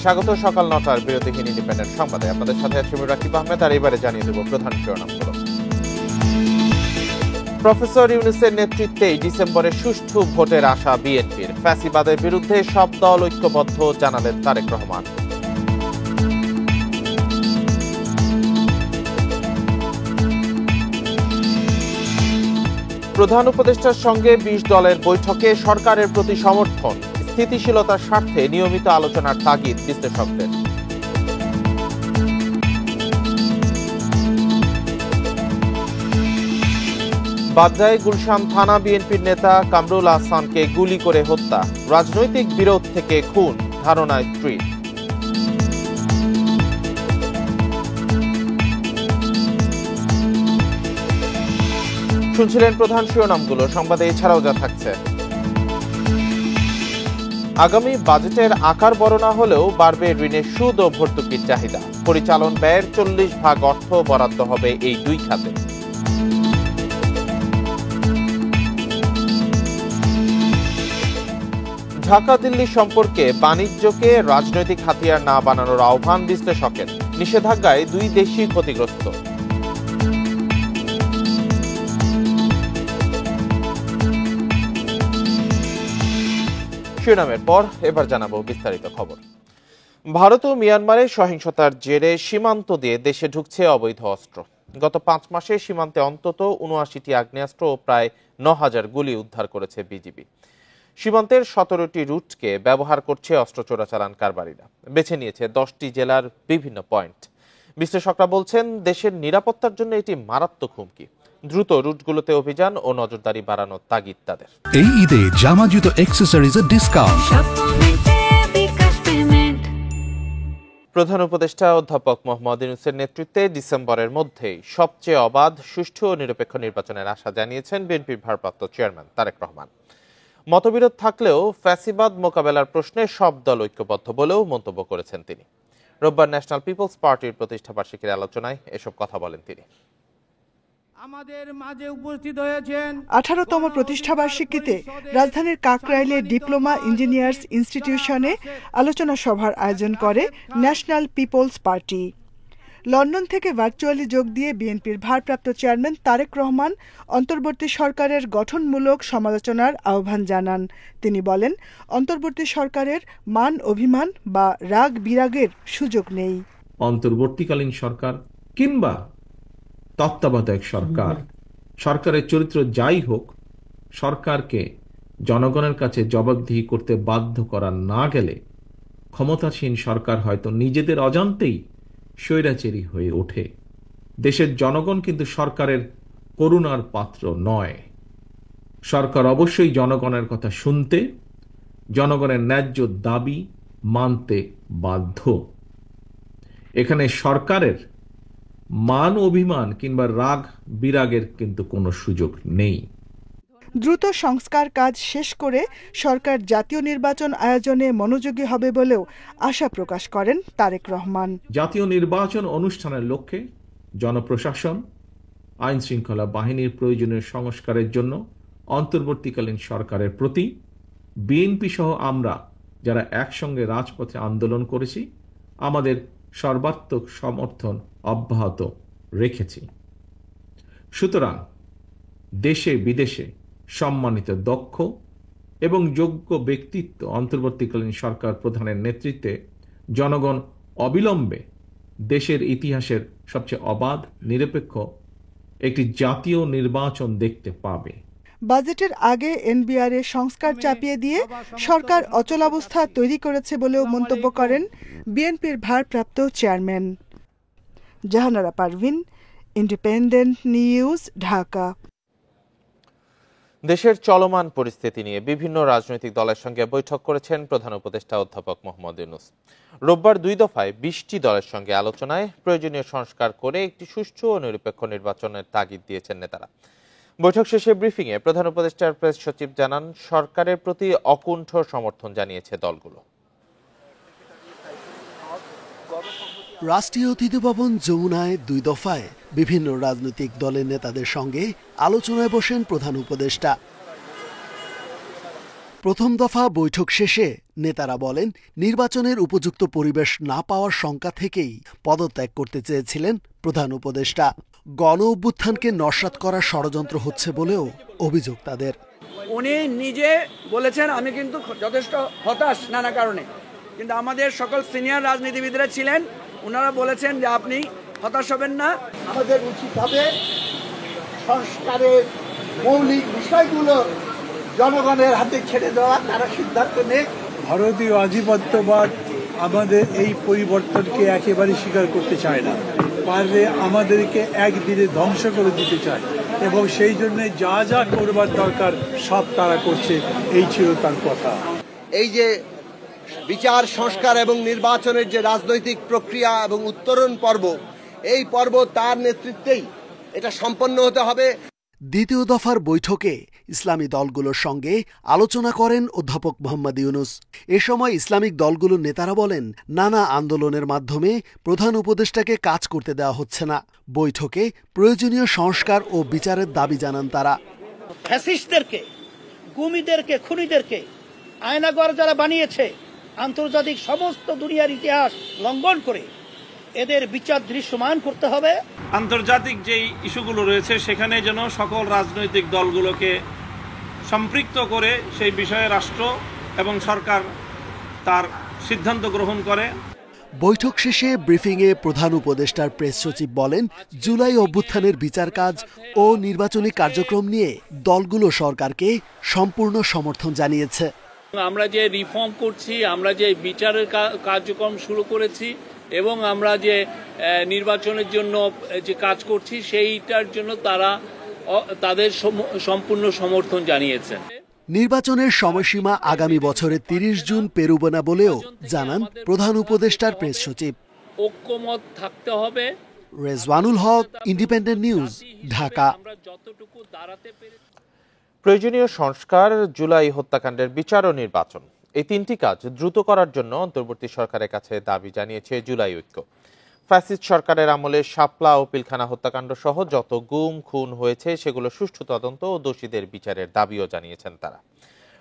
স্বাগত সকাল ৯টার বিরতিহীন ইন্ডিপেন্ডেন্ট সংবাদে। আপনাদের সাথে আছি রাকিব আহমেদ, আর এবারে জানিয়ে দেব প্রধান শিরোনামগুলো। প্রফেসর ইউনূসের নেতৃত্বেই ডিসেম্বরে সুষ্ঠু ভোটের আশা বিএনপির। ফ্যাসিবাদের বিরুদ্ধে সব দল ঐক্যবদ্ধ, জানালেন তারেক রহমান। প্রধান উপদেষ্টার সঙ্গে ২০ দলের বৈঠকে সরকারের প্রতি সমর্থন, স্থিতিশীলতার স্বার্থে নিয়মিত আলোচনার তাগিদ বিশ্লেষকদের। বাড্ডায় গুলশান থানা বিএনপির নেতা কামরুল আহসানকে গুলি করে হত্যা, রাজনৈতিক বিরোধ থেকে খুন, ধারণায় স্ত্রী। শুনছিলেন প্রধান শিরোনামগুলো, সংবাদে এছাড়াও যা থাকছে। আগামী বাজেটের আকার বড় না হলেও বাড়বে ঋণের সুদ ও ভর্তুকির চাহিদা। পরিচালন ব্যয়ের ৪০% অর্থ বরাদ্দ হবে এই দুই খাতে। ঢাকা দিল্লি সম্পর্কে বাণিজ্যকে রাজনৈতিক হাতিয়ার না বানানোর আহ্বান বিশ্লেষকের। নিষেধাজ্ঞায় দুই দেশই ক্ষতিগ্রস্ত। শিরোনামের পর এবার জানাবো বিস্তারিত খবর। ভারত ও মিয়ানমারের সহিংসতার জেরে সীমান্ত দিয়ে দেশে ঢুকছে অবৈধ অস্ত্র। গত ৫ মাসে সীমান্তে অন্তত ৭৯টি আগ্নেয়াস্ত্র ও প্রায় ৯,০০০ গুলি উদ্ধার করেছে বিজিবি। সীমান্তের ১৭টি রুটকে ব্যবহার করছে অস্ত্র চোরাচালান কারবারিরা। বেছে নিয়েছে ১০টি জেলার বিভিন্ন পয়েন্ট। বিশ্লেষকরা বলছেন, দেশের নিরাপত্তার জন্য এটি মারাত্মক হুমকি। দ্রুত রুটগুলোতে অভিযান ও নজরদারি বাড়ানোর তাগিদ তাদের। এই ঈদে জামা জুতো অ্যাকসেসরিজের ডিসকাউন্ট। প্রধান উপদেষ্টা অধ্যাপক মোহাম্মদ ইউনূসের নেতৃত্বে ডিসেম্বরের মধ্যেই সবচেয়ে অবাধ, সুষ্ঠু ও নিরপেক্ষ নির্বাচনের আশা জানিয়েছেন বিএনপির ভারপ্রাপ্ত চেয়ারম্যান তারেক রহমান। মতবিরোধ থাকলেও ফ্যাসিবাদ মোকাবেলার প্রশ্নে সব দল ঐক্যবদ্ধ বলেও মন্তব্য করেছেন তিনি। রোববার ন্যাশনাল পিপলস পার্টির প্রতিষ্ঠাবার্ষিকীর আলোচনায় এসব কথা বলেন তিনি। আমাদের মাঝে উপস্থিত হয়েছেন 18তম প্রতিষ্ঠাবার্ষিকীতে রাজধানীর কাকরাইলে ডিপ্লোমা ইঞ্জিনিয়ার্স ইনস্টিটিউশনে আলোচনা সভার আয়োজন করে ন্যাশনাল পিপলস পার্টি। লন্ডন থেকে ভার্চুয়ালি যোগ দিয়ে বিএনপির ভারপ্রাপ্ত চেয়ারম্যান তারেক রহমান অন্তর্বর্তী সরকারের গঠনমূলক সমালোচনার আহ্বান জানান। তিনি বলেন, অন্তর্বর্তী সরকারের মান অভিমান বা রাগ বিরাগের সুযোগ নেই। অন্তর্বর্তীকালীন সরকার কিংবা তত্ত্বাবধায়ক সরকারের চরিত্র যাই হোক, সরকারকে জনগণের কাছে জবাবদিহি করতে বাধ্য করা না গেলে ক্ষমতাসীন সরকার হয়তো নিজেদের অজান্তেই স্বৈরাচারী হয়ে ওঠে। দেশের জনগণ কিন্তু সরকারের করুণার পাত্র নয়। সরকার অবশ্যই জনগণের কথা শুনতে, জনগণের ন্যায্য দাবি মানতে বাধ্য। এখানে সরকারের মান অভিমান কিংবা রাগ বিরাগের কিন্তু কোনো সুযোগ নেই। দ্রুত সংস্কার কাজ শেষ করে সরকার জাতীয় নির্বাচন আয়োজনে মনোযোগী হবে বলেও আশা প্রকাশ করেন তারেক রহমান। জাতীয় নির্বাচন অনুষ্ঠানের লক্ষ্যে জনপ্রশাসন, আইন শৃঙ্খলা বাহিনীর প্রয়োজনীয় সংস্কারের জন্য অন্তর্বর্তীকালীন সরকারের প্রতি বিএনপি সহ আমরা যারা একসঙ্গে রাজপথে আন্দোলন করেছি, আমাদের সর্বাত্মক সমর্থন অব্যাহত রেখেছি। সুতরাং দেশে বিদেশে সম্মানিত, দক্ষ এবং যোগ্য ব্যক্তিত্ব অন্তর্বর্তীকালীন সরকার প্রধানের নেতৃত্বে জনগণ অবিলম্বে দেশের ইতিহাসের সবচেয়ে অবাধ, নিরপেক্ষ একটি জাতীয় নির্বাচন দেখতে পাবে। বাজেটের আগে এনবিআর এর সংস্কার চাপিয়ে দিয়ে সরকার অচলাবস্থা তৈরি করেছে বলেও মন্তব্য করেন বিএনপির ভারপ্রাপ্ত chairman. Jahanara Parvin, independent news, Dhaka. দেশের চলমান পরিস্থিতি নিয়ে বিভিন্ন রাজনৈতিক দলের সঙ্গে বৈঠক করেছেন প্রধান উপদেষ্টা অধ্যাপক মোহাম্মদ ইউনূস। রোববার ২ দফায় ২০টি দলের সঙ্গে আলোচনায় প্রয়োজনীয় সংস্কার করে একটি সুষ্ঠু ও নিরপেক্ষ নির্বাচনের তাগিদ দিয়েছেন নেতারা। বৈঠক শেষে ব্রিফিংয়ে প্রধান উপদেষ্টার প্রেস সচিব জানান, সরকারের প্রতি অকুণ্ঠ সমর্থন জানিয়েছে দলগুলো। রাষ্ট্রীয় অতিথি ভবন যমুনায় ২ দফায় বিভিন্ন রাজনৈতিক দলের নেতাদের সঙ্গে আলোচনায় বসেন প্রধান উপদেষ্টা। প্রথম দফা বৈঠক শেষে নেতারা বলেন, নির্বাচনের উপযুক্ত পরিবেশ না পাওয়ার শঙ্কা থেকেই পদত্যাগ করতে চেয়েছিলেন প্রধান উপদেষ্টা। গণ অভ্যুত্থানকে নস্যাৎ করার ষড়যন্ত্র হচ্ছে বলেও অভিযোগ তাদের। উনি নিজে বলেছেন, আমি কিন্তু যথেষ্ট হতাশ নানা কারণে, কিন্তু আমাদের সকল সিনিয়র রাজনীতিবিদরা ছিলেন, ওনারা বলেছেন যে আপনি হতাশ হবেন না। আমাদের উচিত হবে সংস্কারের মৌলিক বিষয়গুলো জনগণের হাতে ছেড়ে দেওয়া, তারা সিদ্ধান্ত নেই। ভারতীয় আধিপত্যবাদ আমাদের এই পরিবর্তনকে একেবারে স্বীকার করতে চায় না, পারলে আমাদেরকে একদিনে ধ্বংস করে দিতে চায়, এবং সেই জন্য যা যা করবার দরকার সব তারা করছে, এই ছিল তার কথা। এই যে বিচার সংস্কার এবং নির্বাচনের যে রাজনৈতিক প্রক্রিয়া এবং উত্তরণ পর্ব, এই পর্ব তার নেতৃত্বেই এটা সম্পন্ন হতে হবে। দ্বিতীয় দফার বৈঠকে ইসলামী দলগুলোর সঙ্গে আলোচনা করেন অধ্যাপক মোহাম্মদ ইউনুস। এ সময় ইসলামিক দলগুলোর নেতারা বলেন, নানা আন্দোলনের মাধ্যমে প্রধান উপদেষ্টাকে কাজ করতে দেওয়া হচ্ছে না। বৈঠকে প্রয়োজনীয় সংস্কার ও বিচারের দাবি জানান তারা। ফ্যাসিস্টদেরকে, গুমিদেরকে, খুনিদেরকে আয়নাঘর যারা বানিয়েছে, আন্তর্জাতিক সমস্ত দুনিয়ার ইতিহাস লঙ্ঘন করে এদের বিচার দৃশ্যমান করতে হবে। আন্তর্জাতিক যেই ইস্যুগুলো রয়েছে সেখানে যেন সকল রাজনৈতিক দলগুলোকে সম্পৃক্ত করে সেই বিষয়ে রাষ্ট্র এবং সরকার তার সিদ্ধান্ত গ্রহণ করে। বৈঠক শেষে ব্রিফিংয়ে প্রধান উপদেষ্টার প্রেস সচিব বলেন, জুলাই অভ্যুত্থানের বিচার কাজ ও নির্বাচনী কার্যক্রম নিয়ে দলগুলো সরকারকে সম্পূর্ণ সমর্থন জানিয়েছে। আমরা যে রিফর্ম করছি, আমরা যে বিচারের কার্যক্রম শুরু করেছি এবং আমরা যে নির্বাচনের জন্য যে কাজ করছি সেইটার জন্য তারা তাদের সম্পূর্ণ সমর্থন জানিয়েছে। নির্বাচনের সময়সীমা আগামী বছরের 30 জুন পেরোবে না বলেও জানান প্রধান উপদেষ্টার প্রেস সচিব। ঐক্যমত থাকতে হবে। রেজওয়ানুল হক, ইন্ডিপেন্ডেন্ট নিউজ, ঢাকা। প্রয়োজনীয় সংস্কার, জুলাই হত্যাকাণ্ডের বিচার ও নির্বাচন, এই তিনটি কাজ দ্রুত করার জন্য অন্তর্বর্তী সরকারের কাছে দাবি জানিয়েছে জুলাই ঐক্য। ফ্যাসিস্ট সরকারের আমলে শাপলা ও পিলখানা হত্যাকাণ্ড সহ যত গুম খুন হয়েছে সেগুলো সুষ্ঠু তদন্ত ও দোষীদের বিচারের দাবিও জানিয়েছেন তারা।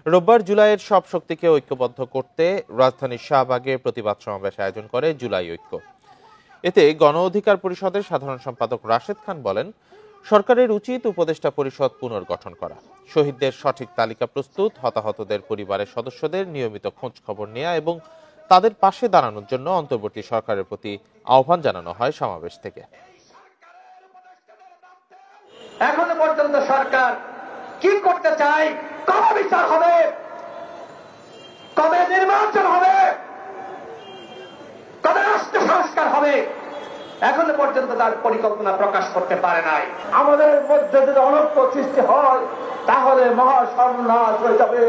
রোববার জুলাইয়ের সব শক্তিকে ঐক্যবদ্ধ করতে রাজধানীর শাহবাগে প্রতিবাদ সমাবেশ আয়োজন করে জুলাই ঐক্য। এতে গণ অধিকার পরিষদের সাধারণ সম্পাদক রাশেদ খান বলেন, সরকারের উচিত উপদেষ্টা পরিষদ পুনর্গঠন করা, শহীদদের সঠিক তালিকা প্রস্তুত, হতাহতদের পরিবারের সদস্যদের নিয়মিত খোঁজ খবর নেওয়া এবং তাদের পাশে দাঁড়ানোর জন্য অন্তর্বর্তী সরকারের প্রতি আহ্বান জানানো হয় সমাবেশ থেকে। এখনো পর্যন্ত সরকার কি করতে চায়, কবে বিচার হবে, কবে নির্বাচন হবে, কবে রাষ্ট্র সংস্কার হবে, এখনো পর্যন্ত তার পরিকল্পনা প্রকাশ করতে পারে নাই। আমাদের মধ্যে যদি অনৈক্য সৃষ্টি হয় তাহলে মহা সর্বনাশ হয়ে যাবে।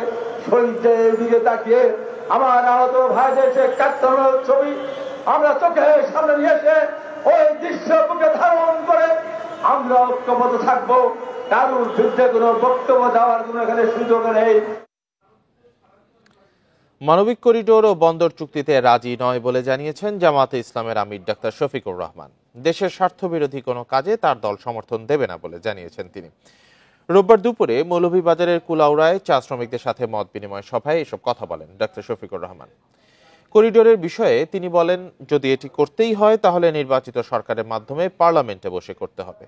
শহীদদের দিকে তাকিয়ে আমার আহত ভাইদের সে কাতরানোর ছবি আমরা চোখের সামনে নিয়ে এসে ওই দৃশ্য বুকে ধারণ করে আমরা ঐক্যবদ্ধ থাকবো। কারোর বিরুদ্ধে কোনো বক্তব্য দেওয়ার কোনো এখানে সুযোগ নেই। মানবিক করিডোর ও বন্দর চুক্তিতে রাজি নয় বলে জানিয়েছেন জামায়াতে ইসলামের আমির ডাক্তার শফিকুর রহমান। দেশের স্বার্থবিরোধী কোনো কাজে তার দল সমর্থন দেবে না বলে জানিয়েছেন তিনি। রোববার দুপুরে মৌলভীবাজারের কুলাউড়ায় চা শ্রমিকদের সাথে মত বিনিময় সভায় এসব কথা বলেন ডাক্তার শফিকুর রহমান। করিডোরের বিষয়ে তিনি বলেন, যদি এটি করতেই হয় তাহলে নির্বাচিত সরকারের মাধ্যমে পার্লামেন্টে বসে করতে হবে।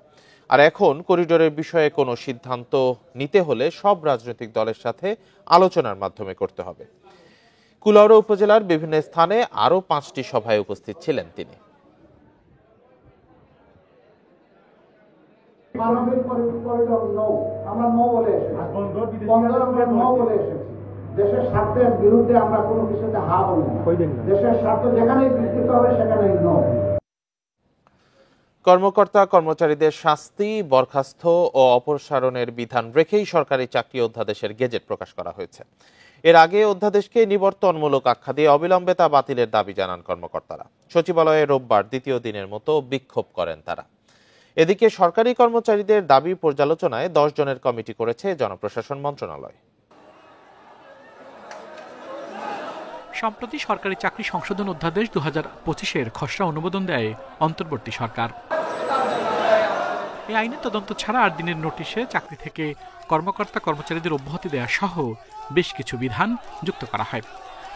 আর এখন করিডোরের বিষয়ে কোনো সিদ্ধান্ত নিতে হলে সব রাজনৈতিক দলের সাথে আলোচনার মাধ্যমে করতে হবে। কুলাউড়া উপজেলার বিভিন্ন স্থানে আরো 5টি সভায় উপস্থিত ছিলেন তিনি। দেশের স্বার্থের বিরুদ্ধে আমরা কোনো কিছুতে হা বলি না। দেশের স্বার্থ যেখানেই বিকৃত হবে সেখানেই নো। কর্মকর্তা কর্মচারীদের শাস্তি, বরখাস্ত ও অপসারণের বিধান রেখেই সরকারি চাকরি অধ্যাদেশের গেজেট প্রকাশ করা হয়েছে। এর আগে অধ্যাদেশকে নিবর্তনমূলক আখ্যা দিয়ে অবিলম্বে তা বাতিলের দাবি জানান কর্মকর্তারা। সচিবালয়ে রোববার দ্বিতীয় দিনের মতো বিক্ষোভ করেন তারা। এদিকে সরকারি কর্মচারীদের দাবি পর্যালোচনায় 10 জনের কমিটি করেছে জনপ্রশাসন মন্ত্রণালয়। সম্প্রতি সরকারি চাকরি সংশোধন অধ্যাদেশ 2025-এর খসড়া অনুমোদন দেয় অন্তর্বর্তী সরকার। এই আইনে তদন্ত ছাড়া 8 দিনের নোটিশে চাকরি থেকে কর্মকর্তা কর্মচারীদের অব্যাহতি দেওয়া সহ বেশ কিছু বিধান যুক্ত করা হয়।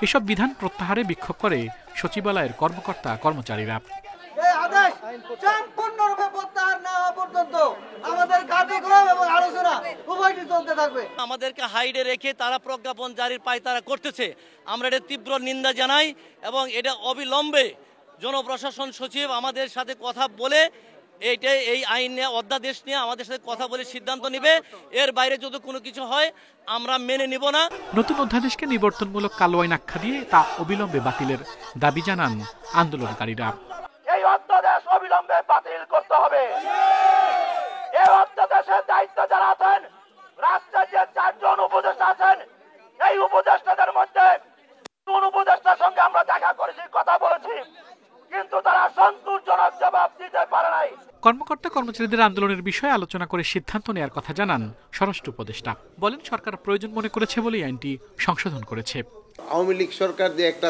এসব বিধান প্রত্যাহারে বিক্ষোভ করে সচিবালয়ের কর্মকর্তা কর্মচারীরা। আদেশ সম্পূর্ণরূপে প্রত্যাহার না হওয়া পর্যন্ত আমাদের কার্যক্রম এবং আলোচনা উভয়টি চলতে থাকবে। আমাদেরকে হাইডে রেখে তারা প্রজ্ঞাপন জারির পায়তারা করতেছে। আমরা এটা তীব্র নিন্দা জানাই এবং এটা অবিলম্বে জনপ্রশাসন সচিব আমাদের সাথে কথা বলে এই আইন নিয়ে অধ্যাদেশ নিয়ে আমাদের সাথে কথা বলে সিদ্ধান্ত নেবে। এর বাইরে যদি কোনো কিছু হয় আমরা মেনে নিব না। নতুন অধ্যাদেশকে নিবর্তনমূলক কালো আইন আখ্যা দিয়ে তা অবিলম্বে বাতিলের দাবি জানান আন্দোলনকারীরা। এই অধ্যাদেশ অবিলম্বে বাতিল করতে হবে। এই অধ্যাদেশের দায়িত্ব যারা আছেন, রাষ্ট্রের যে 4 জন উপদেষ্টা আছেন, এই উপদেষ্টাদের মধ্যে কোন উপদেষ্টার সঙ্গে আমরা দেখা করেছি, কথা বলেছি, কিন্তু তারা সন্তোষজনক জবাব দিতে পারে নাই। কর্মকর্তা কর্মচারীদের আন্দোলনের বিষয়ে আলোচনা করে সিদ্ধান্ত নেওয়ার কথা জানান স্বরাষ্ট্র উপদেষ্টা। বলেন সরকার প্রয়োজন মনে করেছে বলেই আইনটি সংশোধন করেছে। আওয়ামী লীগ সরকার যে একটা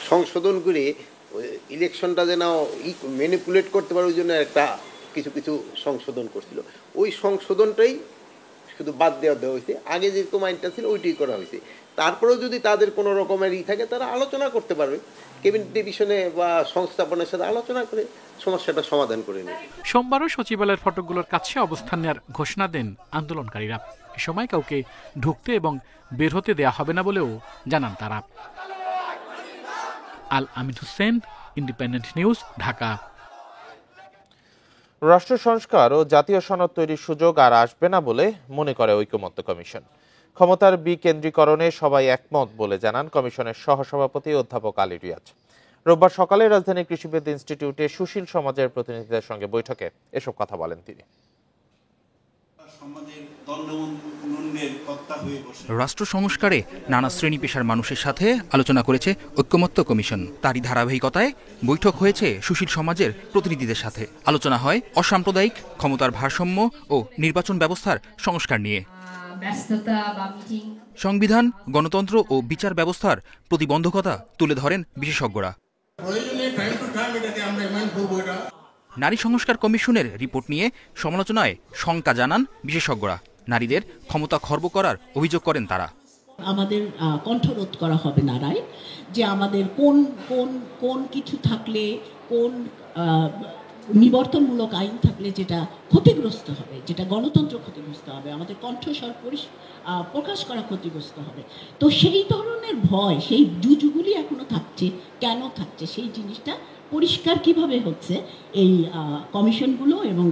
সংশোধন করে ইলেকশনটা যেন ম্যানিপুলেট করতে পারে, ওই জন্য একটা কিছু কিছু সংশোধন করছিল। ওই সংশোধনটাই শুধু বাদ দেওয়া হয়েছে। আগে যে আইনটা ছিল ওইটাই করা হয়েছে। তারপরেও যদি তাদের কোনো রকমের থাকে তারা আলোচনা করতে পারবে, ক্যাবিনেট ডিভিশনে বা সংস্থাপনের সাথে আলোচনা করে সমস্যাটা সমাধান করে নেবে। সোমবারও সচিবালয়ের ফটকগুলোর কাছে অবস্থান নেওয়ার ঘোষণা দেন আন্দোলনকারীরা। এ সময় কাউকে ঢুকতে এবং বের হতে দেয়া হবে না বলেও জানান তারা। আল আমিন হোসেন, ইন্ডিপেন্ডেন্ট নিউজ, ঢাকা। রাষ্ট্র সংস্কার ও জাতীয় সনদ তৈরির সুযোগ আর আসবে না বলে মনে করে ঐকমত্য কমিশন। ক্ষমতার বিকেন্দ্রীকরণে সবাই একমত বলে জানান কমিশনের সহসভাপতি অধ্যাপক আলী রিয়াজ। রোববার সকালে রাজধানীর কৃষিবিদ ইনস্টিটিউটে সুশীল সমাজের প্রতিনিধিদের সঙ্গে বৈঠকে এসব কথা বলেন তিনি। রাষ্ট্র সংস্কারে নানা শ্রেণী পেশার মানুষের সাথে আলোচনা করেছে ঐকমত্য কমিশন। তারই ধারাবাহিকতায় বৈঠক হয়েছে সুশীল সমাজের প্রতিনিধিদের সাথে। আলোচনা হয় অসাম্প্রদায়িক ক্ষমতার ভারসাম্য ও নির্বাচন ব্যবস্থার সংস্কার নিয়ে। সংবিধান, গণতন্ত্র ও বিচার ব্যবস্থার প্রতিবন্ধকতা তুলে ধরেন বিশেষজ্ঞরা। নারী সংস্কার কমিশনের রিপোর্ট নিয়ে সমালোচনায় শঙ্কা জানান বিশেষজ্ঞরা। নারীদের ক্ষমতা খর্ব করার অভিযোগ করেন তারা। আমাদের কণ্ঠরোধ করা হবে না রায়, যে আমাদের কোন কোন কোন কিছু থাকলে, কোন নিবর্তনমূলক আইন থাকলে যেটা ক্ষতিগ্রস্ত হবে, যেটা গণতন্ত্র ক্ষতিগ্রস্ত হবে, আমাদের কণ্ঠস্বর প্রকাশ করা ক্ষতিগ্রস্ত হবে। তো সেই ধরনের ভয়, সেই জুজুগুলি এখনো থাকছে। কেন থাকছে সেই জিনিসটা পরিষ্কার কিভাবে হচ্ছে এই কমিশনগুলো এবং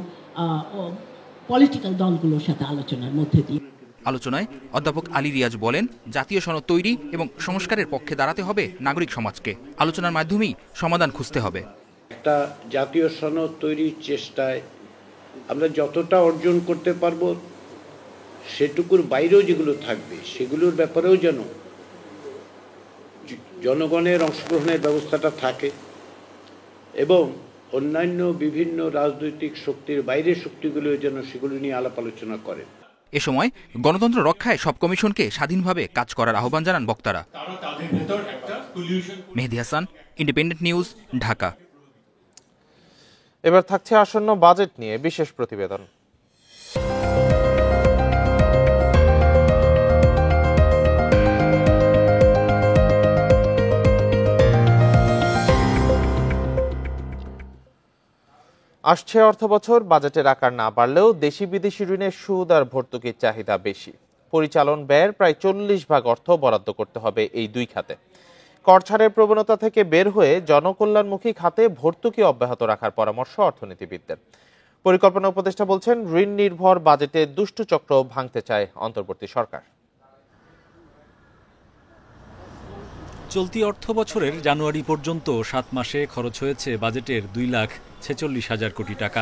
পলিটিক্যাল দলগুলোর সাথে আলোচনার মধ্যে দিয়ে। আলোচনায় অধ্যাপক আলী রিয়াজ বলেন, জাতীয় সনদ তৈরি এবং সংস্কারের পক্ষে দাঁড়াতে হবে নাগরিক সমাজকে। আলোচনার মাধ্যমেই সমাধান খুঁজতে হবে। একটা জাতীয় সনদ তৈরির চেষ্টায় আমরা যতটা অর্জন করতে পারবো, সেটুকুর বাইরেও যেগুলো থাকবে সেগুলোর ব্যাপারেও যেন জনগণের অংশগ্রহণের ব্যবস্থাটা থাকে এবং অন্যান্য বিভিন্ন রাজনৈতিক শক্তির বাইরের শক্তিগুলো যেন সেগুলো নিয়ে আলাপ আলোচনা করে। এ সময় গণতন্ত্র রক্ষায় সব কমিশনকে স্বাধীনভাবে কাজ করার আহ্বান জানান বক্তারা। মেহেদী হাসান, ইন্ডিপেন্ডেন্ট নিউজ, ঢাকা। এবার থাকছে আসন্ন বাজেট নিয়ে বিশেষ প্রতিবেদন। আসছে অর্থবছর বাজেটের আকার না বাড়লেও দেশি বিদেশি ঋণের সুদ আর ভর্তুকির চাহিদা বেশি। পরিচালন ব্যয়ের প্রায় 40% অর্থ বরাদ্দ করতে হবে এই দুই খাতে। কর ছাড়ের প্রবণতা থেকে বের হয়ে জনকল্যাণমুখী খাতে ভর্তুকি অব্যাহত রাখার পরামর্শ অর্থনীতিবিদদের। পরিকল্পনা উপদেষ্টা বলছেন, ঋণ নির্ভর বাজেটে দুষ্টচক্র ভাঙতে চায় অন্তর্বর্তী সরকার। চলতি অর্থ বছরের জানুয়ারি পর্যন্ত 7 মাসে খরচ হয়েছে বাজেটের 2,46,000 কোটি টাকা।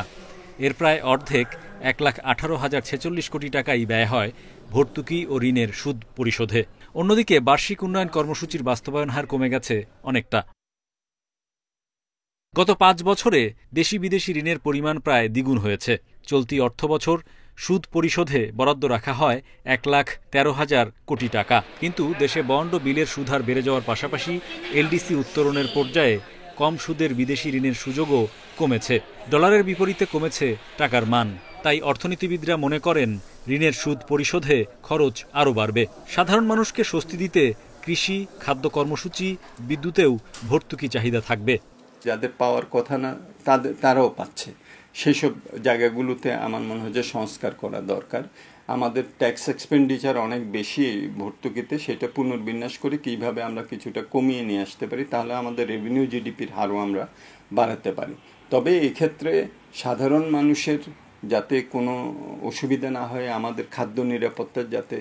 এর প্রায় অর্ধেক 1,18,046 কোটি টাকাই ব্যয় হয় ভর্তুকি ও ঋণের সুদ পরিশোধে। অন্যদিকে বার্ষিক উন্নয়ন কর্মসূচির বাস্তবায়ন হার কমে গেছে অনেকটা। গত 5 বছরে দেশি বিদেশি ঋণের পরিমাণ প্রায় দ্বিগুণ হয়েছে। চলতি অর্থবছর সুদ পরিশোধে বরাদ্দ রাখা হয় 1,13,000 কোটি টাকা। কিন্তু দেশে বন্ড ও বিলের সুদহার বেড়ে যাওয়ার পাশাপাশি এলডিসি উত্তোলনের পর্যায়ে কম সুদের বিদেশি ঋণের সুযোগও কমেছে। ডলারের বিপরীতে কমেছে টাকার মান। তাই অর্থনীতিবিদরা মনে করেন ঋণের সুদ পরিশোধে খরচ আরও বাড়বে। সাধারণ মানুষকে স্বস্তি দিতে কৃষি, খাদ্য কর্মসূচি, বিদ্যুতেও ভর্তুকি চাহিদা থাকবে। যাদের পাওয়ার কথা না তারাও পাচ্ছে, সেসব জায়গাগুলোতে আমার মনে হয় যে সংস্কার করা দরকার। আমাদের ট্যাক্স এক্সপেন্ডিচার অনেক বেশি ভর্তুকিতে, সেটা পুনর্বিন্যাস করে কিভাবে আমরা কিছুটা কমিয়ে নিয়ে আসতে পারি, তাহলে আমাদের রেভিনিউ জিডিপির হারও আমরা বাড়াতে পারি। তবে এক্ষেত্রে সাধারণ মানুষের যাতে কোনো অসুবিধা না হয়, আমাদের খাদ্য নিরাপত্তার যাতে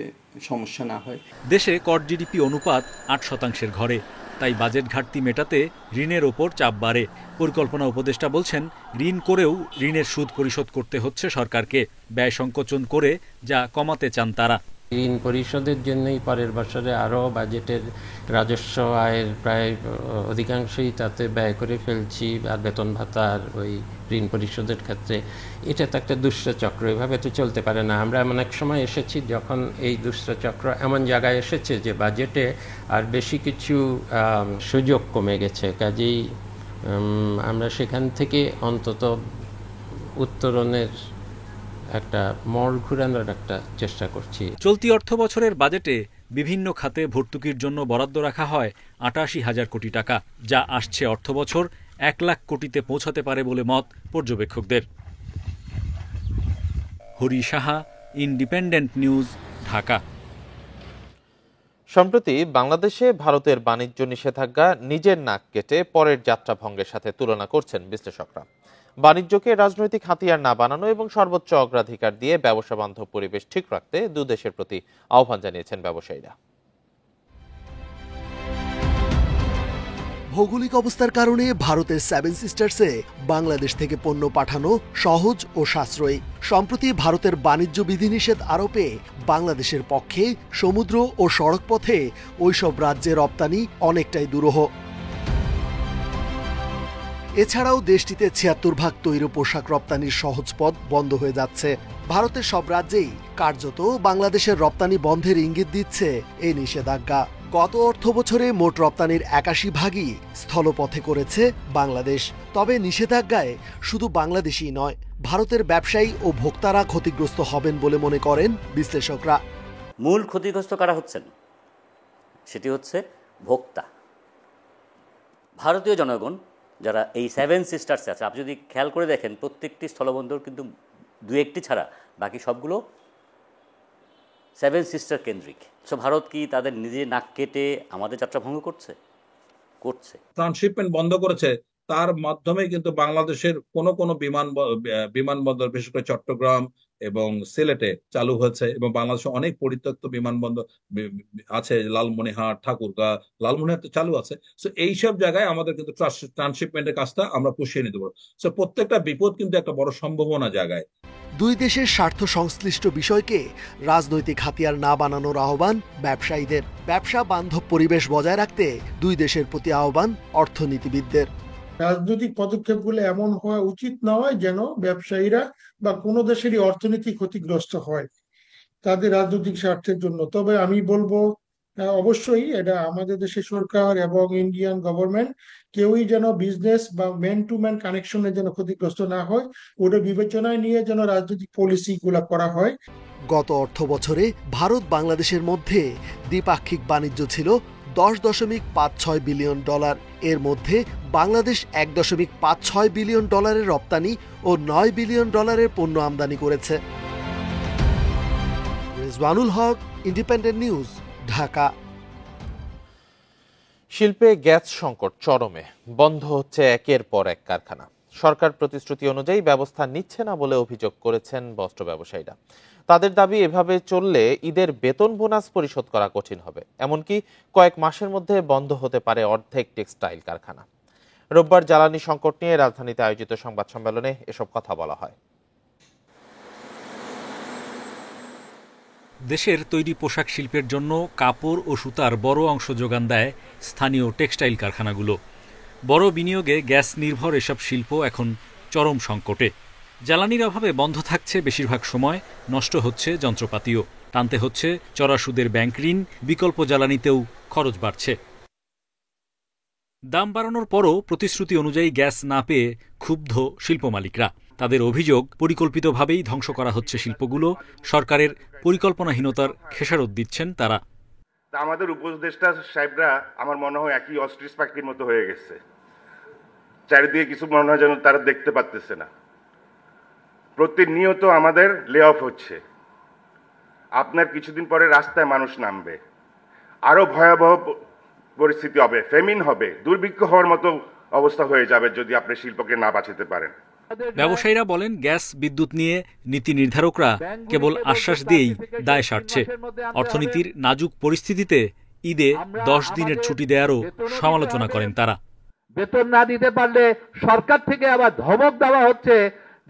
সমস্যা না হয়। দেশে কর জিডিপি অনুপাত 8% ঘরে, তাই বাজেট ঘাটতি মেটাতে ঋণের ওপর চাপ বাড়ে। পরিকল্পনা উপদেষ্টা বলছেন, ঋণ করেও ঋণের সুদ পরিশোধ করতে হচ্ছে সরকারকে, ব্যয় সংকোচন করে যা কমাতে চান তারা। ঋণ পরিশোধের জন্যই পরের বছরে আরও বাজেটের রাজস্ব আয়ের প্রায় অধিকাংশই তাতে ব্যয় করে ফেলছি, আর বেতন ভাতার ওই ঋণ পরিশোধের ক্ষেত্রে। এটা তো একটা দুষ্ট চক্র, এভাবে তো চলতে পারে না। আমরা এমন এক সময় এসেছি যখন এই দুষ্ট চক্র এমন জায়গায় এসেছে যে বাজেটে আর বেশি কিছু সুযোগ কমে গেছে। কাজেই আমরা সেখান থেকে অন্তত উত্তরণের একটা মোড় ঘুরানোর একটা চেষ্টা করছি। চলতি অর্থ বছরের বাজেটে বিভিন্ন খাতে ভর্তুকির জন্য বরাদ্দ রাখা হয় ৮৮,০০০ কোটি টাকা, যা আসছে অর্থ বছর ১ লাখ কোটিতে পৌঁছাতে পারে বলে মত পর্যবেক্ষকদের। Hari Saha, independent news, Dhaka. সম্প্রতি বাংলাদেশে ভারতের বাণিজ্য নিষেধাজ্ঞা নিজের নাক কেটে পরের যাত্রা ভঙ্গের সাথে তুলনা করছেন বিশ্লেষকরা। বাণিজ্যকে রাজনৈতিক হাতিয়ার না বানানো এবং সর্বোচ্চ অগ্রাধিকার দিয়ে ব্যবসা বান্ধব পরিবেশ ঠিক রাখতে দুই দেশের প্রতি আহ্বান জানিয়েছেন ব্যবসায়ীরা। ভৌগোলিক অবস্থার কারণে ভারতের সেভেন সিস্টার্সে বাংলাদেশ থেকে পণ্য পাঠানো সহজ ও সাশ্রয়ী। সম্প্রতি ভারতের বাণিজ্য বিধিনিষেধ আরোপে বাংলাদেশের পক্ষে সমুদ্র ও সড়ক পথে ওইসব রাজ্যে রপ্তানি অনেকটাই দুরূহ। এছাড়াও দেশটিতে ৭৬% তৈরি পোশাক রপ্তানির সহজ পথ বন্ধ হয়ে যাচ্ছে। ভারতের সব রাজ্যেই কার্যত বাংলাদেশের রপ্তানি বন্ধের ইঙ্গিত দিচ্ছে এই নিষেধাজ্ঞা। গত অর্থ বছরে মোট রপ্তানির ৮১% স্থলপথে করেছে বাংলাদেশ। তবে নিষেধাজ্ঞায় শুধু বাংলাদেশই নয়, ভারতের ব্যবসায়ী ও ভোক্তারা ক্ষতিগ্রস্ত হবেন বলে মনে করেন বিশ্লেষকরা। মূল ক্ষতিগ্রস্ত কারা হচ্ছেন, সেটি হচ্ছে ভোক্তা, ভারতীয় জনগণ যারা এই সেভেন সিস্টার্সে আছে। আপনি যদি খেয়াল করে দেখেন, প্রত্যেকটি স্থলবন্দর কিন্তু ২-১টি ছাড়া বাকি সবগুলো সেভেন সিস্টার কেন্দ্রিক। সো ভারত কি তাদের নিজে নাক কেটে আমাদের যাত্রা ভঙ্গ করছে? ট্রান্সশিপমেন্ট বন্ধ করেছে, তার মাধ্যমে কিন্তু বাংলাদেশের কোনো বিমানবন্দর বিশেষ করে চট্টগ্রাম এবং সিলেটে চালু হয়েছে, এবং বাংলাদেশে অনেক পরিত্যক্ত বিমানবন্দর আছে, লালমনিরহাট, ঠাকুরগাঁ, লালমনিরহাট চালু আছে। সো এইসব জায়গায় আমাদের কিন্তু ট্রান্সশিপমেন্টের কাজটা আমরা পুষিয়ে নিতে পারবো। সো প্রত্যেকটা বিপদ কিন্তু একটা বড় সম্ভাবনা জায়গায়। দুই দেশের স্বার্থ সংশ্লিষ্ট বিষয়কে রাজনৈতিক হাতিয়ার না বানানোর আহ্বান ব্যবসায়ীদের। ব্যবসা বান্ধব পরিবেশ বজায় রাখতে দুই দেশের প্রতি আহ্বান অর্থনীতিবিদদের। রাজনৈতিক পদক্ষেপগুলো এমন হওয়া উচিত নয় যেন ব্যবসায়ীরা বা কোনো দেশেরই অর্থনীতি ক্ষতিগ্রস্ত হয় তাদের রাজনৈতিক স্বার্থের জন্য। তবে আমি বলবো, অবশ্যই এটা আমাদের দেশের সরকার এবং ইন্ডিয়ান গভর্নমেন্ট কেউই যেন বিজনেস বা ম্যান টু ম্যান কানেকশনে যেন ক্ষতিগ্রস্ত না হয়, ওটা বিবেচনায় নিয়ে যেন রাজনৈতিক পলিসি গুলা করা হয়। গত অর্থ বছরে ভারত বাংলাদেশের মধ্যে দ্বিপাক্ষিক বাণিজ্য ছিল $10.56 বিলিয়ন। এর মধ্যে বাংলাদেশ $1.56 বিলিয়ন রপ্তানি ও $9 বিলিয়ন পণ্য আমদানি করেছে। রিজওয়ানুল হক, ইন্ডিপেন্ডেন্ট নিউজ, ঢাকা। শিল্পে গ্যাস সংকট চরমে, বন্ধ হচ্ছে একের পর এক কারখানা। সরকার প্রতিশ্রুতি অনুযায়ী ব্যবস্থা নিচ্ছে না বলে অভিযোগ করেছেন বস্ত্র ব্যবসায়ীরা। তাদের দাবি, এভাবে চললে ঈদের বেতন বোনাস পরিশোধ করা কঠিন হবে, এমনকি কয়েক মাসের মধ্যে বন্ধ হতে পারে অর্ধেক টেক্সটাইল কারখানা। রোববার জ্বালানি সংকট নিয়ে রাজধানীতে আয়োজিত সংবাদ সম্মেলনে এসব কথা বলা হয়। দেশের তৈরি পোশাক শিল্পের জন্য কাপড় ও সুতার বড় অংশ যোগান দেয় স্থানীয় টেক্সটাইল কারখানাগুলো। বড় বিনিয়োগে গ্যাস নির্ভর এসব শিল্প এখন চরম সংকটে। জ্বালানির অভাবে বন্ধ থাকছে বেশিরভাগ সময়, নষ্ট হচ্ছে যন্ত্রপাতিও, টানতে হচ্ছে চড়া সুদের ব্যাংক ঋণ, বিকল্প জ্বালানিতেও খরচ বাড়ছে। দাম বাড়ানোর পরও প্রতিশ্রুতি অনুযায়ী গ্যাস না পেয়ে ক্ষুব্ধ শিল্প মালিকরা। তাদের অভিযোগ, পরিকল্পিতভাবেই ধ্বংস করা হচ্ছে শিল্পগুলো, সরকারের পরিকল্পনাহীনতার খেসারত দিচ্ছেন তারা। আমাদের উপদেষ্টা সাহেবরা আমার মনে হয় একই অস্ট্রিচ পাখির মতো হয়ে গেছে, চারিদিকে কিছু মনে হয় যেন তারা দেখতে পাচ্ছে না। প্রতিনিয়ত আমাদের লে অফ হচ্ছে, আপনার কিছুদিন পরে রাস্তায় মানুষ নামবে, আরো ভয়াবহ পরিস্থিতি হবে, ফেমিন হবে, দুর্ভিক্ষ হওয়ার মতো অবস্থা হয়ে যাবে যদি আপনি শিল্পকে না বাঁচাতে পারেন। ব্যবসায়ীরা বলেন, গ্যাস বিদ্যুৎ নিয়ে নীতি নির্ধারকরা কেবল আশ্বাস দিয়েই দায় সারছে। অর্থনীতির নাজুক পরিস্থিতিতে ঈদে 10 দিনের ছুটি দেওয়ারও সমালোচনা করেন তারা। বেতন না দিতে পারলে সরকার থেকে আবার ধমক দেওয়া হচ্ছে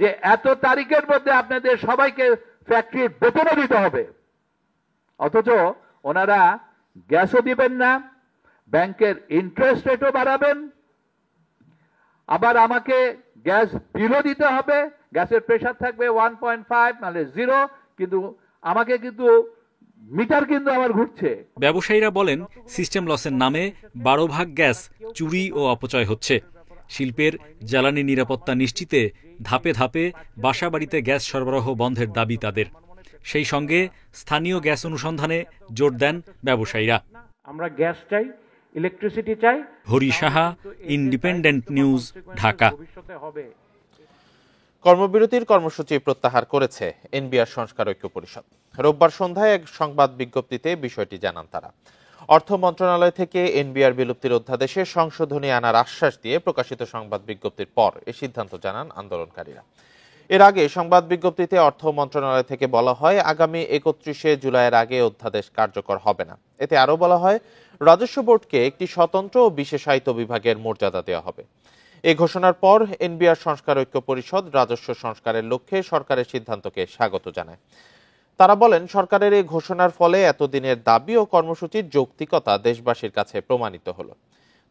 যে এত তারিখের মধ্যে আপনাদের সবাইকে ফ্যাক্টরির বেতনও দিতে হবে, অথচ ওনারা গ্যাসও দিবেন না, ব্যাংকের ইন্টারেস্ট রেটও বাড়াবেন, আবার আমাকে গ্যাস বিলও দিতে হবে, গ্যাসের প্রেসার থাকবে 1.5 নাহলে 0, কিন্তু আমাকে কিন্তু মিটার কিন্তু আমার ঘুরছে। ব্যবসায়ীরা বলেন, সিস্টেম লসের নামে 12 ভাগ গ্যাস চুরি ও অপচয় হচ্ছে। শিল্পের জ্বালানি নিরাপত্তা নিশ্চিতে ধাপে ধাপে বাসাবাড়িতে গ্যাস সরবরাহ বন্ধের দাবি তাদের। সেই সঙ্গে স্থানীয় গ্যাস অনুসন্ধানে জোর দেন ব্যবসায়ীরা। আমরা গ্যাস চাই, ইলেকট্রিসিটি চাই। Hari Saha, independent news, Dhaka. কর্মবিরতির কর্মসূচি প্রত্যাহার করেছে এনবিআর সংস্কার ঐক্য পরিষদ। রোববার সন্ধ্যায় এক সংবাদ বিজ্ঞপ্তিতে বিষয়টি জানান তারা। অর্থ মন্ত্রণালয় থেকে এনবিআর বিলুপ্তির অধ্যাদেশে সংশোধনী আনার আশ্বাস দিয়ে প্রকাশিত সংবাদ বিজ্ঞপ্তির পর এ সিদ্ধান্ত জানান আন্দোলনকারীরা। এর আগে সংবাদ বিজ্ঞপ্তিতে অর্থ মন্ত্রণালয় থেকে বলা হয়, আগামী 31শে জুলাইয়ের আগে অধ্যাদেশ কার্যকর হবে না। এতে আরও বলা হয়, রাজস্ব বোর্ডকে একটি স্বতন্ত্র ও বিশেষায়িত বিভাগের মর্যাদা দেওয়া হবে। এই ঘোষণার পর এনবিআর সংস্কার ঐক্য পরিষদ রাজস্ব সংস্কারের লক্ষ্যে সরকারের সিদ্ধান্তকে স্বাগত জানায়। তারা বলেন, সরকারের এই ঘোষণার ফলে এতদিনের দাবি ও কর্মসূচির যৌক্তিকতা দেশবাসীর কাছে প্রমাণিত হলো।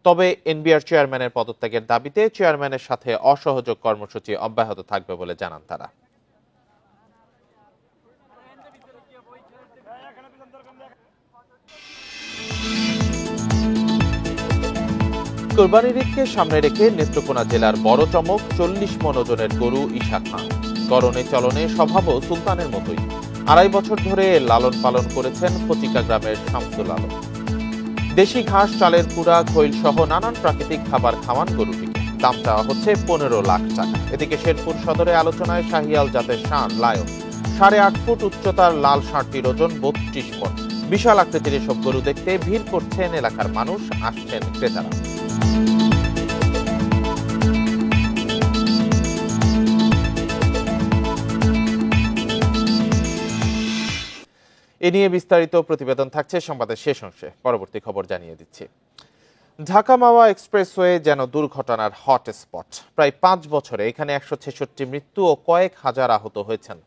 তবে এনবিআর চেয়ারম্যানের পদত্যাগের দাবিতে চেয়ারম্যানের সাথে অসহযোগ কর্মসূচি অব্যাহত থাকবে বলে জানান তারা। কোরবানির ঈদকে সামনে রেখে নেত্রকোনা জেলার বড় চমক 40 মণ ওজনের গরু ঈশা খান। করণে চলনে স্বভাবও সুলতানের মতোই 2.5 বছর ধরে লালন পালন করেছেন ফচিকা গ্রামের শামসুল আলম। দেশি ঘাস, চালের কুড়া, খৈল সহ নানান প্রাকৃতিক খাবার খাওয়ান গরুটিকে। দাম চাওয়া হচ্ছে 15 লাখ টাকা। এদিকে শেরপুর সদরে আলোচনায় শাহিয়াল জাতের ষাঁড় লায়ন। 8.5 ফুট উচ্চতার লাল ষাঁড়টির ওজন 32 মণ। বিশাল আকৃতির এসব গরু দেখতে ভিড় করছেন এলাকার মানুষ, আসছেন ক্রেতারা। এ নিয়ে বিস্তারিত প্রতিবেদন থাকছে সংবাদের শেষ অংশে। পরবর্তী খবর জানিয়ে দিচ্ছি। ঢাকা মাওয়া এক্সপ্রেসওয়ে যেন দুর্ঘটনার হটস্পট। প্রায় 5 বছরে এখানে 166 মৃত্যু ও কয়েক হাজার আহত হয়েছেন।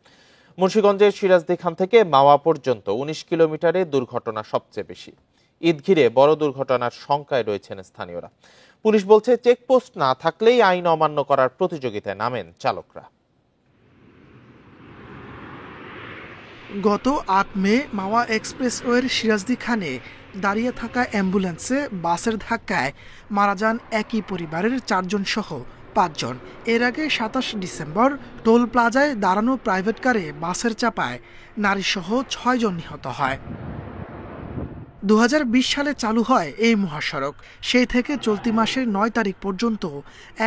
মুন্সিগঞ্জের সিরাজদি খান থেকে মাওয়া পর্যন্ত 19 কিলোমিটারে দুর্ঘটনা সবচেয়ে বেশি। ঈদ ঘিরে বড় দুর্ঘটনার শঙ্কায় রয়েছেন স্থানীয়রা। পুলিশ বলছে, চেকপোস্ট না থাকলেই আইন অমান্য করার প্রতিযোগিতায় নামেন চালকরা। গত 8 মে মাওয়া এক্সপ্রেসওয়ের সিরাজদি খানে দাঁড়িয়ে থাকা অ্যাম্বুলেন্সে বাসের ধাক্কায় মারা যান একই পরিবারের 4 জন সহ 5 জন। এর আগে 27 ডিসেম্বর টোল প্লাজায় দাঁড়ানো প্রাইভেট কারে বাসের চাপায় নারীসহ 6 জন নিহত হয়। 2020 সালে চালু হয় এই মহাসড়ক। সেই থেকে চলতি মাসের 9 তারিখ পর্যন্ত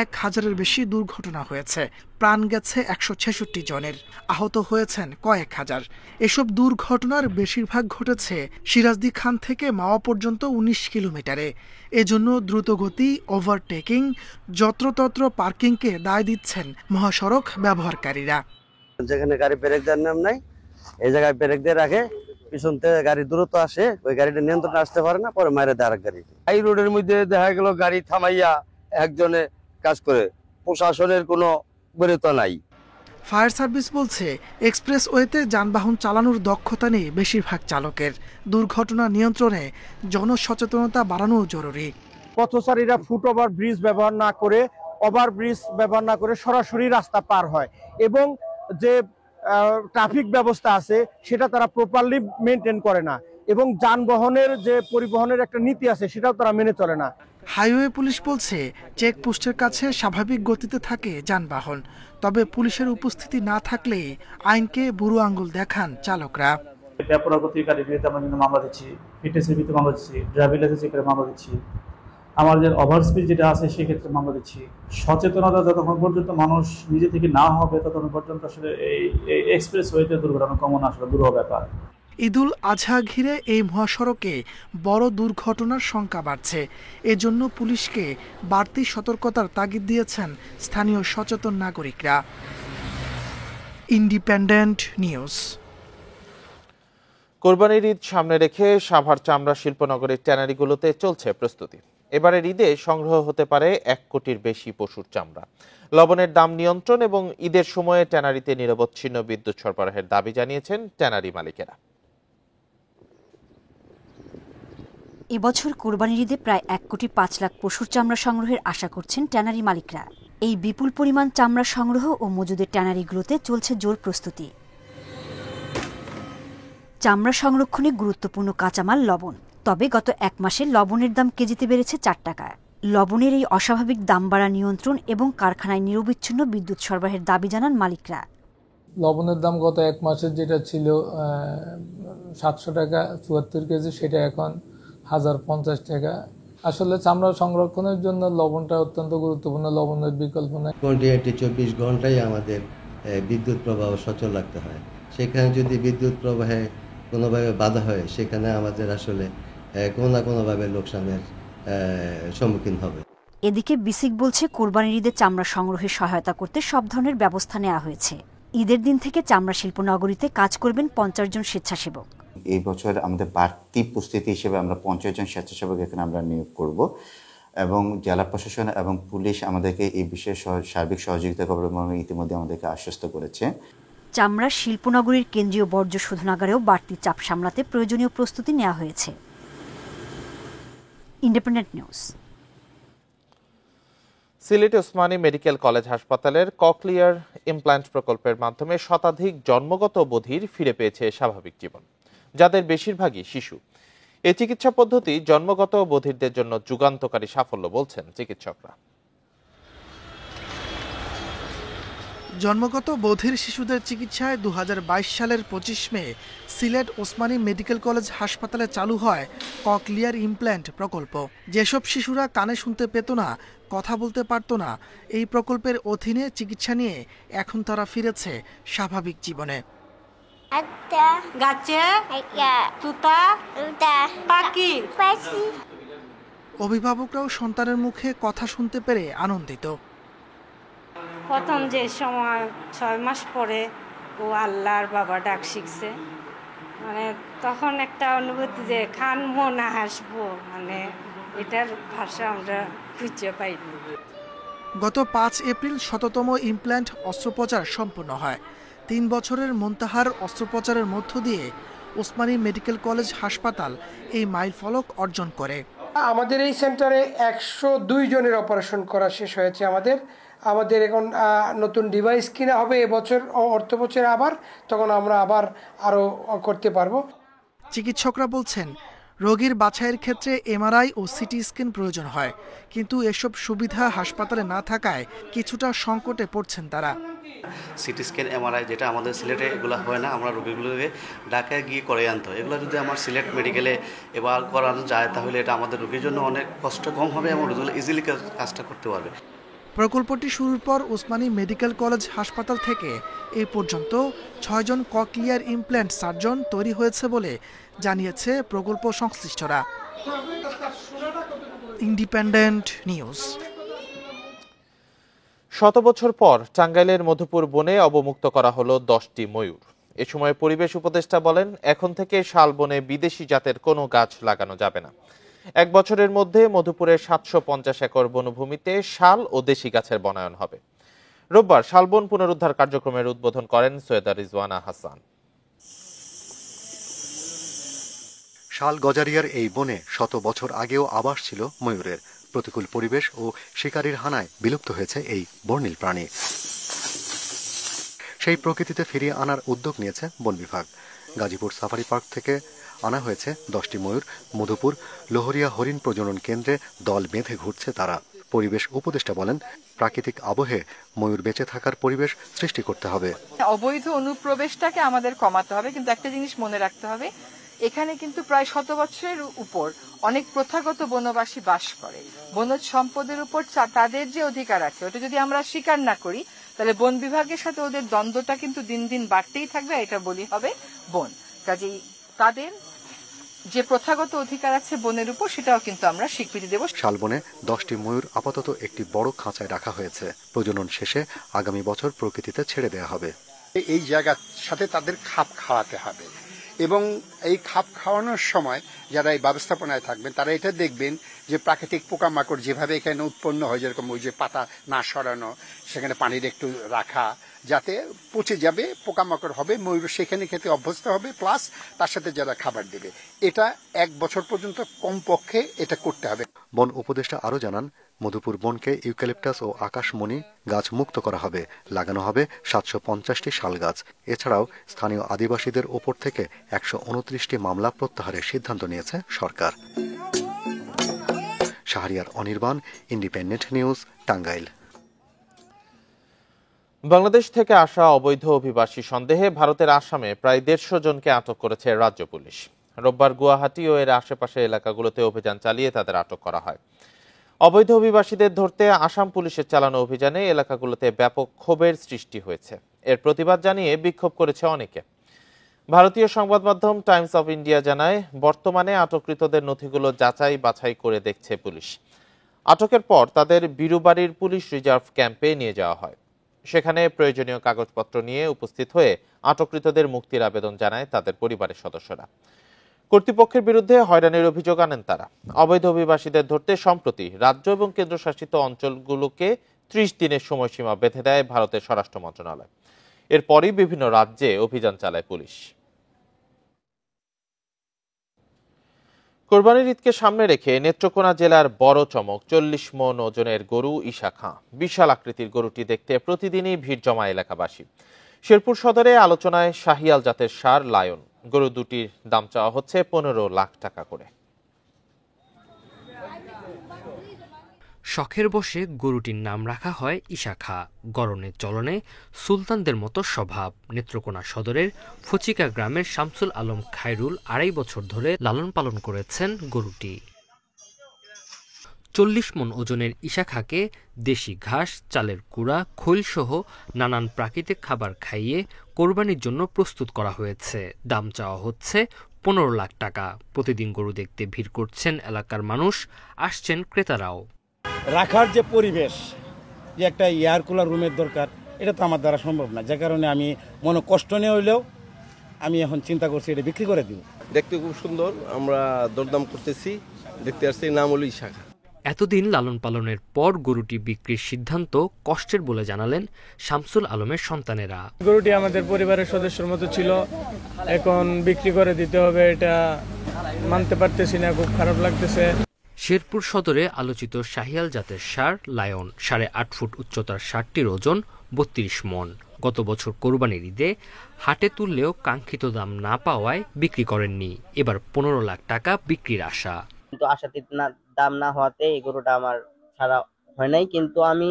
1000-এর বেশি দুর্ঘটনা হয়েছে। প্রাণ গেছে 166 জনের, আহত হয়েছেন কয়েক হাজার। এসব দুর্ঘটনার বেশিরভাগ ঘটেছে সিরাজদি খান থেকে মাওয়া পর্যন্ত 19 কিলোমিটারে। এজন্য দ্রুতগতি, ওভারটেকিং, যত্রতত্র পার্কিংকে দায় দিচ্ছেন মহাসড়ক ব্যবহারকারীরা। যেখানে গাড়ি ব্রেক দেওয়ার নাম নাই, এই জায়গায় ব্রেক দিয়ে রাখে, পিছন থেকে গাড়ি দ্রুত আসে, ওই গাড়িটা নিয়ন্ত্রণে আসতে পারে না, পরে মারে দেয় আরেক গাড়ি। এই রোডের মধ্যে দেখা গেল গাড়ি থামাইয়া একজনে কাজ করে, প্রশাসনের কোনো বেরোতা নাই। ফায়ার সার্ভিস বলছে, এক্সপ্রেসওয়েতে যানবাহন চালানোর দক্ষতা নেই বেশিরভাগ চালকের। দুর্ঘটনা নিয়ন্ত্রণে জনসচেতনতা বাড়ানো জরুরি। পথচারীরা ফুটওভার ব্রিজ ব্যবহার না করে, ওভারব্রিজ ব্যবহার না করে সরাসরি রাস্তা পার হয়, এবং যে ট্রাফিক ব্যবস্থা আছে সেটা তারা প্রপারলি মেনটেন করে না, এবং যানবাহনের যে পরিবহনের একটা নীতি আছে সেটাও তারা মেনে চলে না। হাইওয়ে পুলিশ বলছে, চেকপোস্টের কাছে স্বাভাবিক গতিতে থাকে যানবাহন, তবে পুলিশের উপস্থিতি না থাকলে আইনকে বুড়ো আঙ্গুল দেখান চালকরা। বেপরোয়া গাড়ির বিরুদ্ধে আমরা কিন্তু মামলা দিচ্ছি, ফিটনেসের বিরুদ্ধে মামলা দিচ্ছি, ড্রাইভিং লাইসেন্স চেকের মামলা দিচ্ছি, আমাদের ওভার স্পিড যেটা আছে সেক্ষেত্রে মামলা দিচ্ছি। সচেতনতা যতক্ষণ পর্যন্ত মানুষ নিজে থেকে না হবে ততক্ষণ পর্যন্ত আসলে এই এক্সপ্রেস ওয়েতে দুর্ঘটনা কমন আসলে দুরূহ ব্যাপার। ঈদুল আজহা ঘিরে এই মহাসড়কে বড় দুর্ঘটনার সংখ্যা বাড়ছে। এজন্য পুলিশকে বাড়তি সতর্কতার তাগিদ দিয়েছেন স্থানীয় সচেতন নাগরিকরা। Independent news. কোরবানির ঈদ সামনে রেখে সাভার চামড়া শিল্পনগরের ট্যানারিগুলোতে চলছে প্রস্তুতি। এবারের ঈদে সংগ্রহ হতে পারে 1 কোটির বেশি পশুর চামড়া। লবণের দাম নিয়ন্ত্রণ এবং ঈদের সময়ে ট্যানারিতে নিরবচ্ছিন্ন বিদ্যুৎ সরবরাহের দাবি জানিয়েছেন ট্যানারি মালিকেরা। এবছর কোরবানির ঈদে প্রায় 1 কোটি 5 লাখ পশুর চামড়া সংগ্রহের আশা করছেন ট্যানারি মালিকরা। এই বিপুল পরিমাণ চামড়া সংগ্রহ ও মজুদের ট্যানারিগুলোতে চলছে জোর প্রস্তুতি। চামড়া সংরক্ষণে গুরুত্বপূর্ণ কাঁচামাল লবণ। তবে গত 1 মাসে লবণের দাম কেজিতে বেড়েছে 4 টাকা। লবণের এই অস্বাভাবিক দাম বাড়া নিয়ন্ত্রণ এবং কারখানায় নিরবিচ্ছিন্ন বিদ্যুৎ সরবরাহের দাবি জানান মালিকরা। লবণের দাম গত 1 মাসের যেটা ছিল 700 টাকা 74 কেজি, সেটা এখন 1050 টাকা। আসলে চামড়া সংরক্ষণের জন্য লবণটা অত্যন্ত গুরুত্বপূর্ণ, লবণের বিকল্প নেই। 24 ঘন্টাই আমাদের বিদ্যুৎ প্রবাহ সচল রাখতে হয়। সেখানে যদি বিদ্যুৎ প্রবাহে কোনোভাবে বাধা হয় সেখানে আমাদের আসলে কোনো না কোনোভাবে লোকসানের সম্মুখীন হবে। এদিকে বিসিক বলছে কোরবানির ঈদে চামড়া সংগ্রহে সহায়তা করতে সব ধরনের ব্যবস্থা নেওয়া হয়েছে। ঈদের দিন থেকে চামড়া শিল্প নগরীতে কাজ করবেন 50 জন স্বেচ্ছাসেবক। এই বছর আমাদের বাড়তি প্রস্তুতি হিসেবে আমরা 50 জন স্বেচ্ছাসেবক এখানে আমরা নিয়োগ করব এবং জেলা প্রশাসন এবং পুলিশ আমাদেরকে এই বিষয়ে সার্বিক সহযোগিতা করবে এবং ইতিমধ্যে আমাদেরকে আশ্বস্ত করেছে। চামড়া শিল্পনগরীর কেন্দ্রীয় বর্জ্য শোধনাগারেও বাড়তি চাপ সামলাতে প্রয়োজনীয় প্রস্তুতি নেওয়া হয়েছে। Independent news. Sylhet Osmani medical college হাসপাতালের ককলিয়ার ইমপ্ল্যান্ট প্রকল্পের মাধ্যমে শতাধিক জন্মগত বধির ফিরে পেয়েছে স্বাভাবিক জীবন, যাদের বেশিরভাগই শিশু। এই চিকিৎসা পদ্ধতি জন্মগত বধিরদের জন্য যুগান্তকারী সাফল্য বলছেন চিকিৎসকরা। জন্মগত বধির শিশুদের চিকিৎসায় 2022 সালের 25 মে সিলেট ওসমানী মেডিকেল কলেজ হাসপাতালে চালু হয় ককলিয়ার ইমপ্ল্যান্ট প্রকল্প। যেসব শিশুরা কানে শুনতে পেত না, কথা বলতে পারত না, এই প্রকল্পের অধীনে চিকিৎসা নিয়ে এখন তারা ফিরেছে স্বাভাবিক জীবনে। অভিভাবকরাও সন্তানের মুখে কথা শুনতে পেরে আনন্দিত। প্রথম যে সময় 6 মাস পরে ও আল্লাহর বাবা ডাক শিখছে, মানে তখন একটা অনুভূতি যে খান মনে হাসবো, মানে এটার ভাষা আমরা খুঁজে পাইনি। গত 5 এপ্রিল 100তম ইমপ্ল্যান্ট অস্ত্রোপচার সম্পন্ন হয়। 3 বছরের মোন্তাহার অস্ত্রোপচারের মধ্য দিয়ে ওসমানী মেডিকেল কলেজ হাসপাতাল এই মাইলফলক অর্জন করে। আমাদের এই সেন্টারে 102 জনের অপারেশন করা শেষ হয়েছে। আমাদের এখন নতুন ডিভাইস কিনা হবে এবছর অর্থ বছরে, আবার তখন আমরা আবার আরো করতে পারবো। চিকিৎসকরা বলছেন রোগীর বাছাইয়ের ক্ষেত্রে এমআরআই ও সিটি স্ক্যান প্রয়োজন হয়, কিন্তু এসব সুবিধা হাসপাতালে না থাকায় কিছুটা সংকটে পড়ছেন তারা। সিটি স্ক্যান এমআরআই যেটা আমাদের সিলেটে এগুলো হয় না, আমরা রোগীগুলোকে ঢাকায় গিয়ে করে আনতে হয়। এগুলো যদি আমার সিলেট মেডিকেলে এবার করানো যায় তাহলে এটা আমাদের রোগীর জন্য অনেক কষ্ট কম হবে এবং রোগীগুলো ইজিলি কাজটা করতে পারবে। প্রকল্পটি শুরুর পর ওসমানী মেডিকেল কলেজ হাসপাতাল থেকে এই পর্যন্ত 6 জন ককলিয়ার ইমপ্ল্যান্ট সার্জন তৈরি হয়েছে বলে জানিয়েছে প্রকল্প সংশ্লিষ্টরা। Independent news. 100 বছর পর টাঙ্গাইলের মধুপুর বনে অবমুক্ত করা হলো 10টি ময়ূর। এ সময় পরিবেশ উপদেষ্টা বলেন, এখন থেকে শালবনে বিদেশি জাতের কোনো গাছ লাগানো যাবে না। 1 বছরের মধ্যে মধুপুরের 750 একর বনভূমিতে শাল ও দেশি গাছের বনায়ন হবে। রোববার শালবন পুনরুদ্ধার কার্যক্রমের উদ্বোধন করেন সৈয়দা রিজওয়ানা হাসান। শাল গজারিয়ার এই বনে 100 বছর আগেও আবাস ছিল ময়ূরের। প্রতিকূল পরিবেশ ও শিকারীর হানায় বিলুপ্ত হয়েছে এই বর্ণিল প্রাণী। সেই প্রকৃতিতে ফিরিয়ে আনার উদ্যোগ নিয়েছে বন বিভাগ। গাজীপুর সাফারি পার্ক থেকে আনা হয়েছে 10টি ময়ূর। মধুপুর লোহরিয়া হরিণ প্রজনন কেন্দ্রে দল বেঁধে ঘুরছে তারা। পরিবেশ উপদেষ্টা বলেন, প্রাকৃতিক আবহে ময়ূর বেঁচে থাকার পরিবেশ সৃষ্টি করতে হবে। অবৈধ অনুপ্রবেশটাকে আমাদের কমাতে হবে, কিন্তু একটা জিনিস মনে রাখতে হবে, এখানে কিন্তু প্রায় 100 বছরের উপর অনেক প্রথাগত বনবাসী বাস করে। বনজ সম্পদের উপর তাদের যে অধিকার আছে, ওটা যদি আমরা স্বীকার না করি, তাহলে বন বিভাগের সাথে ওদের দ্বন্দ্বটা কিন্তু দিন দিন বাড়তেই থাকবে। এটা বলি হবে বন। কাজেই তাদের যে প্রথাগত অধিকার আছে বনের উপর, সেটাও কিন্তু আমরা স্বীকৃতি দেব। শালবনে 10টি ময়ূর আপাতত একটি বড় খাঁচায় রাখা হয়েছে। প্রজনন শেষে আগামী বছর প্রকৃতিতে ছেড়ে দেওয়া হবে। এই জায়গার সাথে তাদের খাপ খাওয়াতে হবে, এবং এই খাপ খাওয়ানোর সময় যারা এই ব্যবস্থাপনায় থাকবেন তারা এটা দেখবেন যে প্রাকৃতিক পোকামাকড় যেভাবে এখানে উৎপন্ন হয়, যেরকম ওই যে পাতা না সরানো, সেখানে পানির একটু রাখা, যাতে পচে যাবে, পোকামাকড় হবে, ময়ূর সেখানে খেতে অভ্যস্ত হবে, প্লাস তার সাথে যারা খাবার দেবে। এটা 1 বছর পর্যন্ত কমপক্ষে এটা করতে হবে। বন উপদেষ্টা আরও জানান, মধুপুর বনকে ইউক্যালিপটাস ও আকাশমণি গাছ মুক্ত করা হবে। লাগানো হবে 750টি শাল গাছ। এছাড়াও স্থানীয় আদিবাসীদের ওপর থেকে 129টি মামলা প্রত্যাহারের সিদ্ধান্ত নিয়েছে সরকার। Shahriar Anirban, independent news, Tangail. বাংলাদেশ থেকে আসা অবৈধ অভিবাসী সন্দেহে ভারতের আসামে প্রায় 150 জনকে আটক করেছে রাজ্য পুলিশ। রোববার গুয়াহাটি ও এর আশেপাশের এলাকাগুলোতে অভিযান চালিয়ে তাদের আটক করা হয়। অবৈধ অভিবাসীদের ধরতে আসাম পুলিশের চালানো অভিযানে এলাকাগুলোতে ব্যাপক ক্ষোভের সৃষ্টি হয়েছে। এর প্রতিবাদ জানিয়ে বিক্ষোভ করেছে অনেকে। ভারতীয় সংবাদ মাধ্যম টাইমস অফ ইন্ডিয়া জানায়, বর্তমানে আটককৃতদের নথিগুলো যাচাই বাছাই করে দেখছে পুলিশ। আটকের পর তাদের বিরুবাড়ির পুলিশ রিজার্ভ ক্যাম্পে নিয়ে যাওয়া হয়। সেখানে প্রয়োজনীয় কাগজপত্র নিয়ে উপস্থিত হয়ে আটককৃতদের মুক্তির আবেদন জানায় তাদের পরিবারের সদস্যরা। কর্তৃপক্ষের বিরুদ্ধে হয়রানির অভিযোগ আনেন তারা। অবৈধ অভিবাসীদের ধরতে সম্প্রতি রাজ্য এবং কেন্দ্রশাসিত অঞ্চলগুলোকে 30 দিনের সময়সীমা বেঁধে দেয় ভারতের স্বরাষ্ট্র মন্ত্রণালয়। এরপরই বিভিন্ন রাজ্যে অভিযান চালায় পুলিশ। কোরবানির ঈদকে সামনে রেখে নেত্রকোনা জেলার বড় চমক 40 মণ ওজনের গরু ঈশা খাঁ। বিশাল আকৃতির গরুটি দেখতে প্রতিদিনই ভিড় জমায় এলাকাবাসী। শেরপুর সদরে আলোচনায় শাহিয়াল জাতের ষাঁড় লায়ন। গরু দুটির দাম চাওয়া হচ্ছে 15 লাখ টাকা করে। শখের বসে গরুটির নাম রাখা হয় ঈশা খাঁ। গরনের চলনে সুলতানদের মতো স্বভাব। নেত্রকোনা সদরের ফচিকা গ্রামের শামসুল আলম খায়রুল 2.5 বছর ধরে লালন পালন করেছেন গরুটি। 40 মণ ওজনের ঈশা খাঁকে দেশি ঘাস, চালের কুড়া, খৈল সহ নানান প্রাকৃতিক খাবার খাইয়ে কোরবানির জন্য প্রস্তুত করা হয়েছে। দাম চাওয়া হচ্ছে 15 লাখ টাকা। প্রতিদিন গরু দেখতে ভিড় করছেন এলাকার মানুষ, আসছেন ক্রেতারাও। রাখার যে পরিবেশ, যে একটা এয়ার কুলার রুমের দরকার, এটা তো আমার দ্বারা সম্ভব না। যে কারণে আমি মনে কষ্ট নিয়ে হইলেও আমি এখন চিন্তা করছি এটা বিক্রি করে দিব। দেখতে খুব সুন্দর, আমরা দরদাম করতেছি, দেখতে আসছি, নাম হলো ঈশা খাঁ। এতদিন লালন পালনের পর গরুটি বিক্রির সিদ্ধান্ত কষ্টের বলে জানালেন শামসুল আলমের সন্তানেরা। গরুটি আমাদের পরিবারের সদস্যের মতো ছিল, এখন বিক্রি করে দিতে হবে, এটা মানতে পারতেছি না, খুব খারাপ লাগতেছে। শেরপুর সদরে আলোচিত শাহিয়াল জাতের ষাঁড় লায়ন 8.5 ফুট উচ্চতার ষাঁড়টির ওজন 32 মণ। গত বছর কোরবানির ঈদে হাটে তুললেও কাঙ্ক্ষিত দাম না পাওয়ায় বিক্রি করেননি। এবার 15 লাখ টাকা বিক্রির আশা। কিন্তু আশাতীত দাম না হওয়াতে এই গরুটা আমার ছাড়া হয় নাই, কিন্তু আমি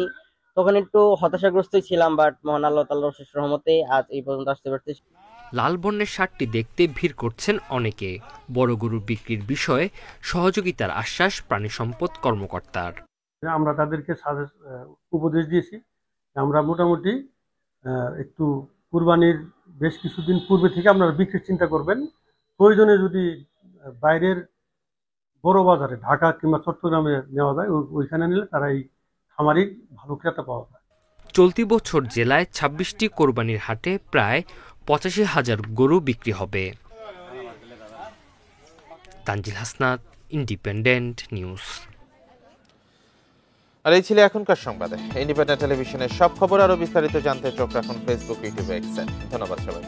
তখন একটু হতাশাগ্রস্তই ছিলাম, বাট মহান আল্লাহ তাআলার অশেষ রহমতে আজ এই পর্যন্ত আসতে পারছি। লাল বর্ণের ষাঁড়টি দেখতে ভিড় করছেন অনেকে। বড় গরু বিক্রির বিষয়ে সহযোগিতার আশ্বাস প্রাণী সম্পদ কর্মকর্তার। আমরা তাদেরকে উপদেশ দিয়েছি, আমরা মোটামুটি একটু কুরবানির বেশ কিছুদিন পূর্বে থেকে আপনারা বিক্রির চিন্তা করবেন। প্রয়োজনে যদি বাইরের বড় বাজারে ঢাকা কিংবা চট্টগ্রামে নেওয়া যায়, ওইখানে নিলে তারা এই খামারি ভালো ক্রেতা পাওয়া যায়। চলতি বছর জেলায় 26টি কোরবানির হাটে প্রায় 85,000 গরু বিক্রি হবে। Tanzil Hasnat, independent news. আর এই ছিল এখনকার সংবাদে। ইন্ডিপেন্ডেন্ট টেলিভিশনের সব খবর আরো বিস্তারিত জানতে চোখ রাখুন ফেসবুক, ইউটিউব, এক্সে। ধন্যবাদ সবাই।